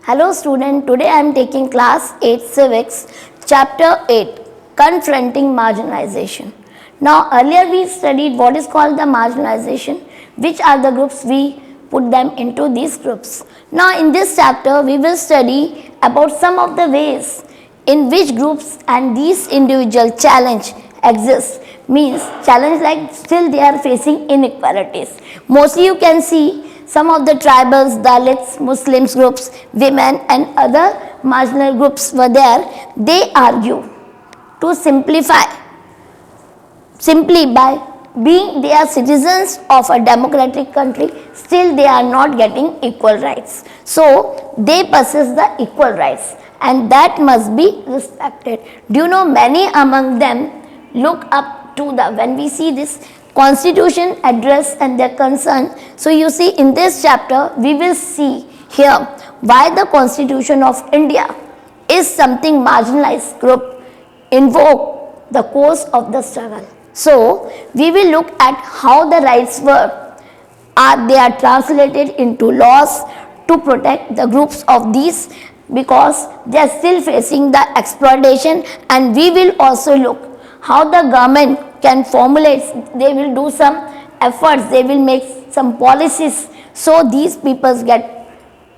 Hello student, today I am taking class 8 civics, chapter 8, confronting marginalization. Now earlier we studied what is called the marginalization, which are the groups, we put them into these groups. Now in this chapter we will study about some of the ways in which groups and these individual challenge exist. Means challenge like still they are facing inequalities. Mostly you can see some of the tribals, Dalits, Muslims groups, women and other marginal groups were there. They argue to simplify, simply by being they are citizens of a democratic country, still they are not getting equal rights. So they possess the equal rights and that must be respected. Do you know many among them look up to the, when we see this Constitution address and their concern. So you see in this chapter we will see here why the Constitution of India is something marginalized group invoke the course of the struggle. So we will look at how the rights they are translated into laws to protect the groups of these, because they are still facing the exploitation, and we will also look how the government can formulate, they will do some efforts, they will make some policies so these people get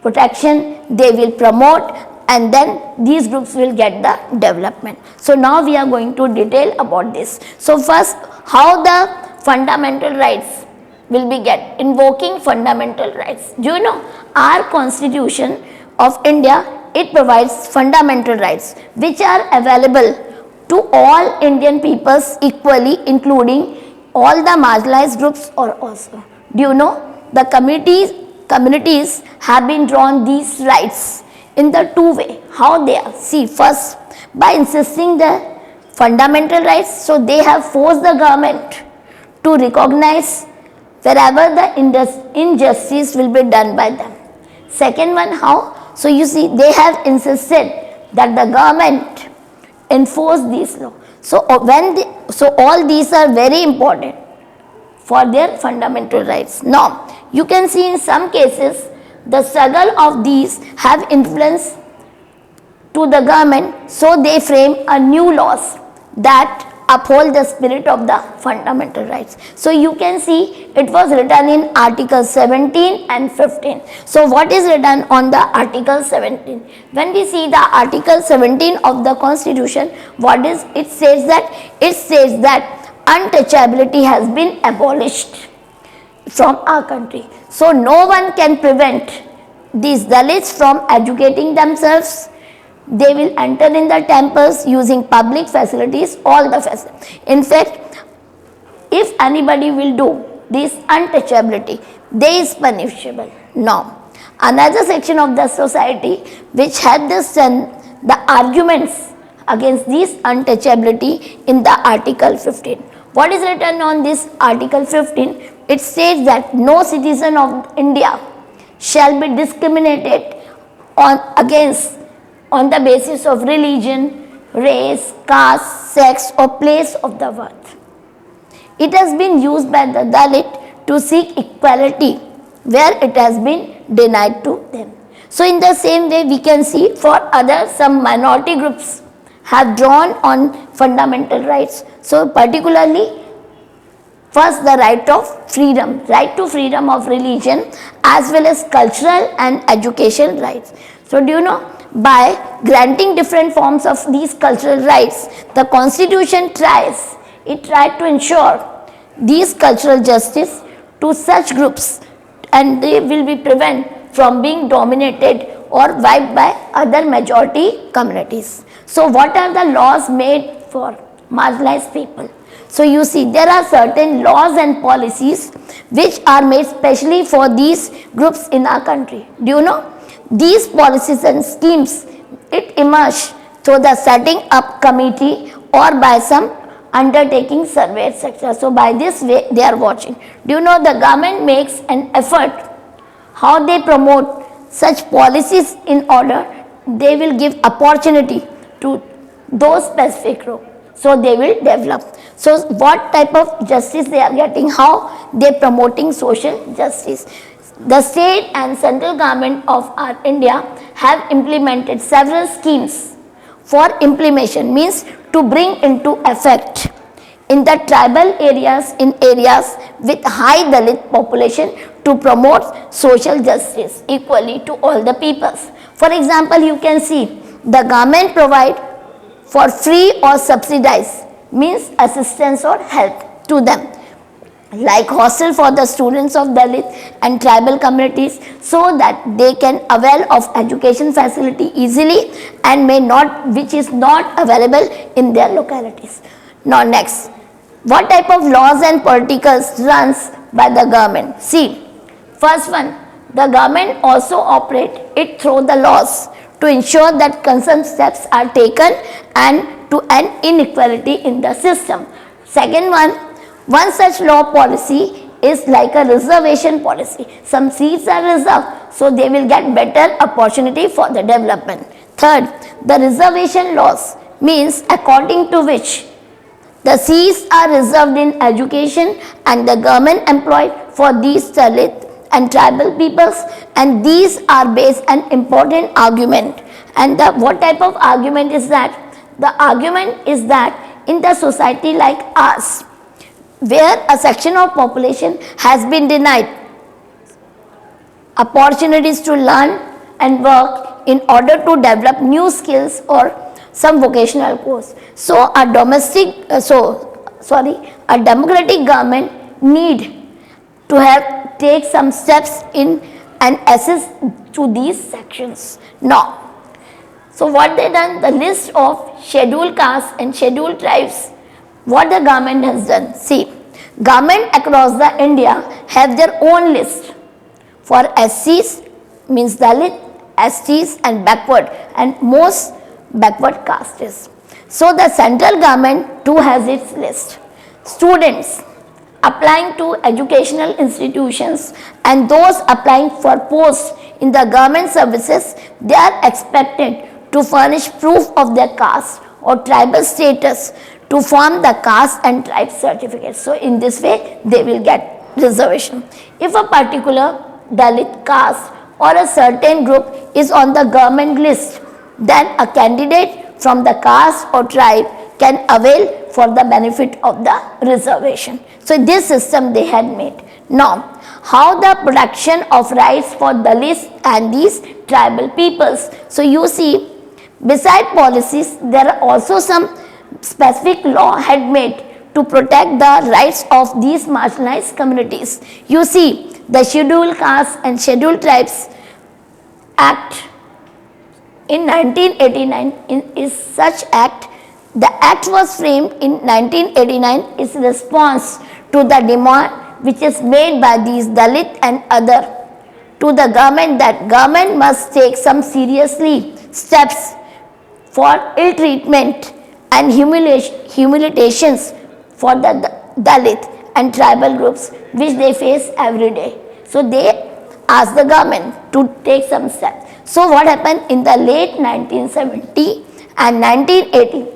protection, they will promote, and then these groups will get the development. So now we are going to detail about this. So first, how the fundamental rights will be get, invoking fundamental rights. Do you know our Constitution of India, it provides fundamental rights which are available to all Indian peoples equally, including all the marginalized groups or also. Do you know the communities have been drawn these rights in the two way. How they are? See, first by insisting the fundamental rights, so they have forced the government to recognize wherever the injustice will be done by them. Second one, how? So you see they have insisted that the government enforce these laws. So all these are very important for their fundamental rights. Now you can see in some cases the struggle of these have influence to the government, so they frame a new laws that uphold the spirit of the fundamental rights. So you can see it was written in Article 17 and 15. So what is written on the Article 17? When we see the Article 17 of the Constitution, what is it says that? It says that untouchability has been abolished from our country. So no one can prevent these Dalits from educating themselves. They will enter in the temples using public facilities, all the facilities. In fact, if anybody will do this untouchability, they is punishable. Now, another section of the society which had the arguments against this untouchability in the Article 15. What is written on this Article 15? It says that no citizen of India shall be discriminated on the basis of religion, race, caste, sex or place of the birth. It has been used by the Dalit to seek equality where it has been denied to them. So in the same way we can see for others, some minority groups have drawn on fundamental rights. So particularly first the right of freedom, right to freedom of religion as well as cultural and education rights. So do you know, by granting different forms of these cultural rights, the Constitution tries to ensure these cultural justice to such groups, and they will be prevent from being dominated or wiped by other majority communities. So what are the laws made for marginalized people? So you see there are certain laws and policies which are made specially for these groups in our country. Do you know? These policies and schemes, it emerged through the setting up committee or by some undertaking survey, etc. So by this way they are watching. Do you know the government makes an effort how they promote such policies in order they will give opportunity to those specific groups, so they will develop. So what type of justice they are getting, how they are promoting social justice. The state and central government of our India have implemented several schemes for implementation, means to bring into effect in the tribal areas, in areas with high Dalit population, to promote social justice equally to all the peoples. For example, you can see the government provide for free or subsidized, means assistance or help to them, like hostel for the students of Dalit and tribal communities, so that they can avail of education facility easily and may not, which is not available in their localities. Now next, what type of laws and politicals runs by the government? See, first one, the government also operate it through the laws to ensure that concerned steps are taken and to end inequality in the system. Second one such law policy is like a reservation policy. Some seats are reserved, so they will get better opportunity for the development. Third, the reservation laws means according to which the seats are reserved in education and the government employed for these Dalit and tribal peoples, and these are based on important argument. And what type of argument is that? The argument is that in the society like ours, where a section of population has been denied opportunities to learn and work in order to develop new skills or some vocational course. So a democratic government need to take some steps in and assist to these sections. Now, so what they done, the list of scheduled castes and scheduled tribes, what the government has done. See, government across the India have their own list for SCs, means Dalit, STs and backward and most backward castes. So the central government too has its list. Students applying to educational institutions and those applying for posts in the government services, they are expected to furnish proof of their caste or tribal status to form the caste and tribe certificate. So in this way they will get reservation. If a particular Dalit caste or a certain group is on the government list, then a candidate from the caste or tribe can avail for the benefit of the reservation. So this system they had made. Now, how the protection of rights for Dalits and these tribal peoples. So you see, beside policies, there are also some specific law had made to protect the rights of these marginalized communities. You see, the Scheduled Castes and Scheduled Tribes Act in 1989 is such act. The act was framed in 1989 is response to the demand which is made by these Dalit and other to the government that government must take some seriously steps for ill treatment and humiliations for the Dalit and tribal groups which they face every day. So they asked the government to take some steps. So what happened in the late 1970 and 1980,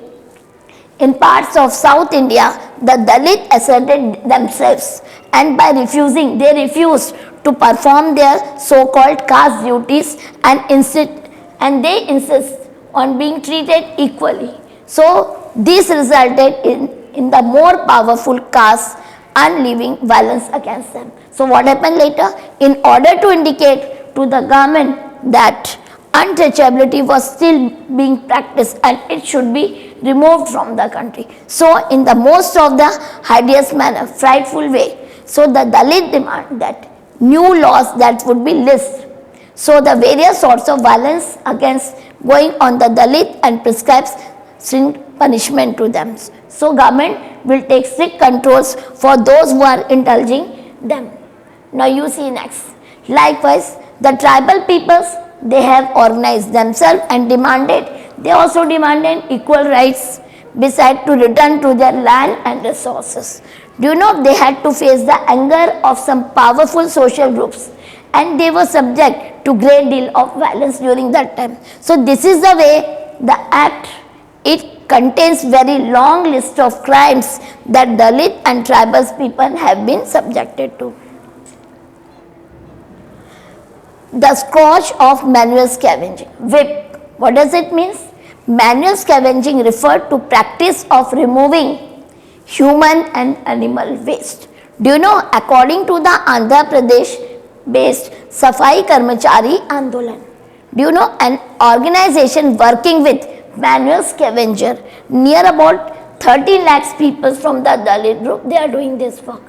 in parts of South India, the Dalit asserted themselves and by refusing, they refused to perform their so-called caste duties and they insist on being treated equally. So this resulted in the more powerful castes unleashing violence against them. So what happened later? In order to indicate to the government that untouchability was still being practiced and it should be removed from the country. So in the most of the hideous manner, frightful way, so the Dalit demand that new laws that would be list. So the various sorts of violence against going on the Dalit and prescribes strict punishment to them. So government will take strict controls for those who are indulging them. Now you see next. Likewise, the tribal peoples, they have organized themselves and they also demanded equal rights beside to return to their land and resources. Do you know they had to face the anger of some powerful social groups and they were subject to great deal of violence during that time. So this is the way the act, it contains very long list of crimes that Dalit and tribal people have been subjected to. the scourge of manual scavenging. WIP. What does it mean? Manual scavenging referred to practice of removing human and animal waste. Do you know, according to the Andhra Pradesh based Safai Karmachari Andolan, do you know, an organization working with manual scavenger, near about 30 lakhs people from the Dalit group, they are doing this work.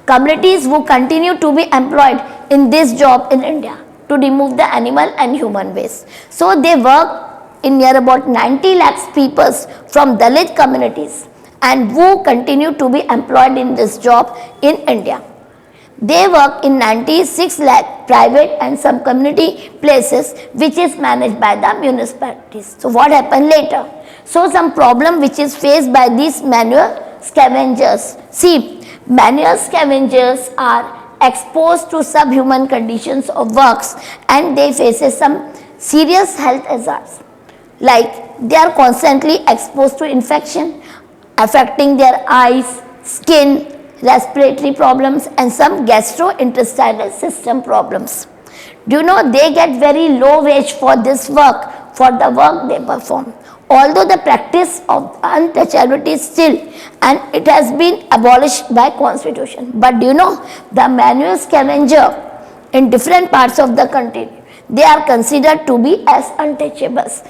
Communities who continue to be employed in this job in India to remove the animal and human waste. So they work in near about 90 lakhs people from Dalit communities and who continue to be employed in this job in India. They work in 96 lakh private and some community places which is managed by the municipalities. So what happened later? So some problem which is faced by these manual scavengers. See, manual scavengers are exposed to subhuman conditions of works and they faces some serious health hazards. Like they are constantly exposed to infection affecting their eyes, skin, respiratory problems and some gastrointestinal system problems. Do you know, they get very low wage for this work, for the work they perform. Although the practice of untouchability is still and it has been abolished by constitution. But do you know, the manual scavenger in different parts of the country, they are considered to be as untouchables.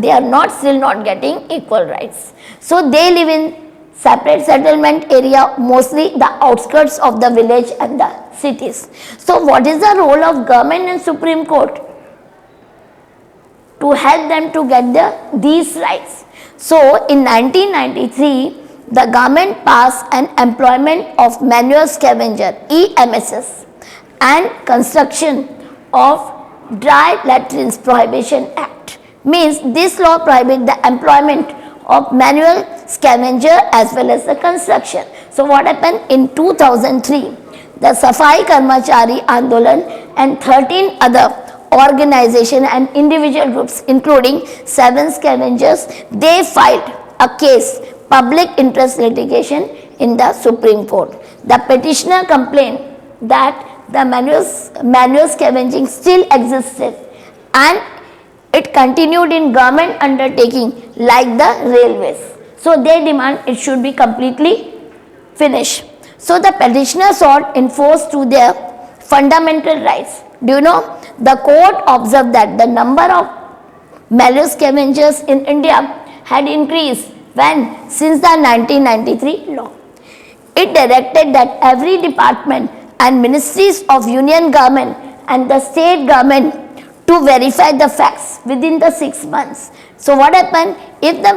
They are not still not getting equal rights. So they live in separate settlement area, mostly the outskirts of the village and the cities. So what is the role of government and Supreme Court? To help them to get these rights. So in 1993, the government passed an Employment of Manual Scavenger (EMSS) and Construction of Dry Latrines Prohibition Act. Means this law prohibits the employment of manual scavenger as well as the construction. So what happened in 2003? The Safai Karmachari Andolan and 13 other organization and individual groups including 7 scavengers, they filed a case, public interest litigation in the Supreme Court. The petitioner complained that the manual scavenging still existed and it continued in government undertaking like the railways. So they demand it should be completely finished. So the petitioner sought enforce to their fundamental rights. Do you know, the court observed that the number of manual scavengers in India had increased when since the 1993 law. It directed that every department and ministries of union government and the state government to verify the facts within the 6 months. So what happened? If the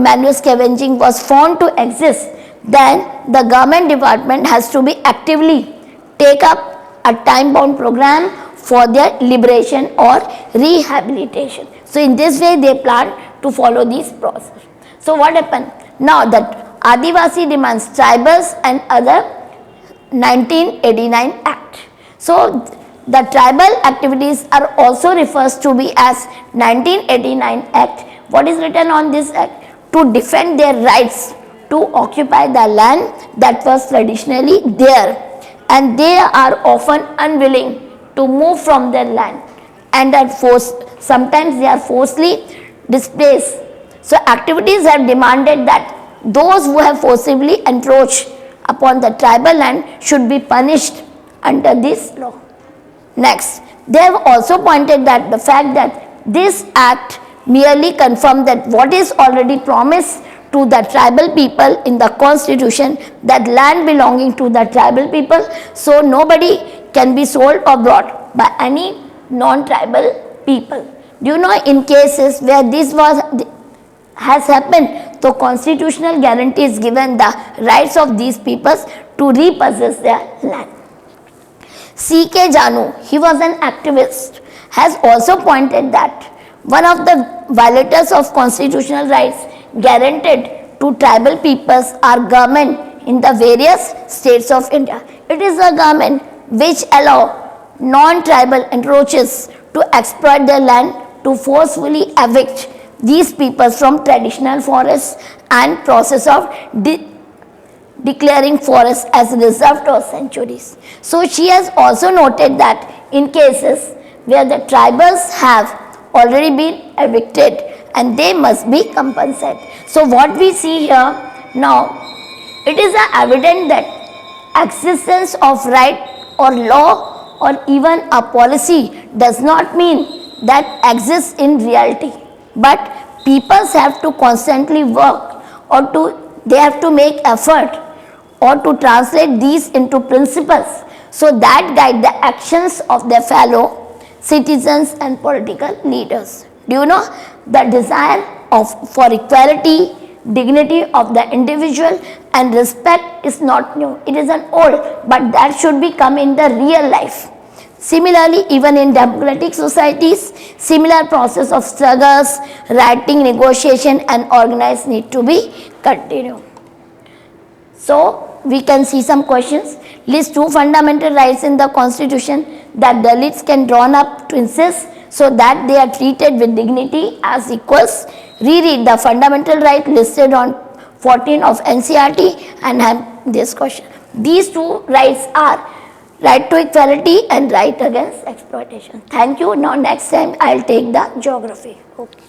manual scavenging was found to exist, then the government department has to be actively take up a time-bound program for their liberation or rehabilitation. So in this way they plan to follow this process. So what happened? Now that Adivasi demands tribals and other 1989 Act. So the tribal activities are also refers to be as 1989 Act. What is written on this act? To defend their rights to occupy the land that was traditionally there, and they are often unwilling to move from their land and are sometimes they are forcibly displaced. So activities have demanded that those who have forcibly encroached upon the tribal land should be punished under this law. Next, they have also pointed that the fact that this act merely confirmed that what is already promised to the tribal people in the constitution, that land belonging to the tribal people, so nobody can be sold or bought by any non-tribal people. Do you know, in cases where this has happened, so constitutional guarantee is given the rights of these peoples to repossess their land. C.K. Janu, he was an activist, has also pointed that one of the violators of constitutional rights guaranteed to tribal peoples are government in the various states of India. It is the government which allow non-tribal encroachers to exploit their land to forcefully evict these peoples from traditional forests and process of declaring forests as reserved or sanctuaries. So she has also noted that in cases where the tribals have already been evicted and they must be compensated. So what we see here now, it is evident that existence of right or law or even a policy does not mean that exists in reality, but people have to constantly work they have to make effort or to translate these into principles so that guide the actions of their fellow citizens and political leaders. Do you know, the desire for equality, dignity of the individual and respect is not new. It is an old, but that should become in the real life. Similarly, even in democratic societies, similar process of struggles, writing, negotiation and organized need to be continued. So, we can see some questions. List 2 fundamental rights in the constitution that Dalits can drawn up to insist so that they are treated with dignity as equals. Reread the fundamental right listed on 14 of NCERT and have this question. These 2 rights are right to equality and right against exploitation. Thank you. Now next time I will take the geography. Okay.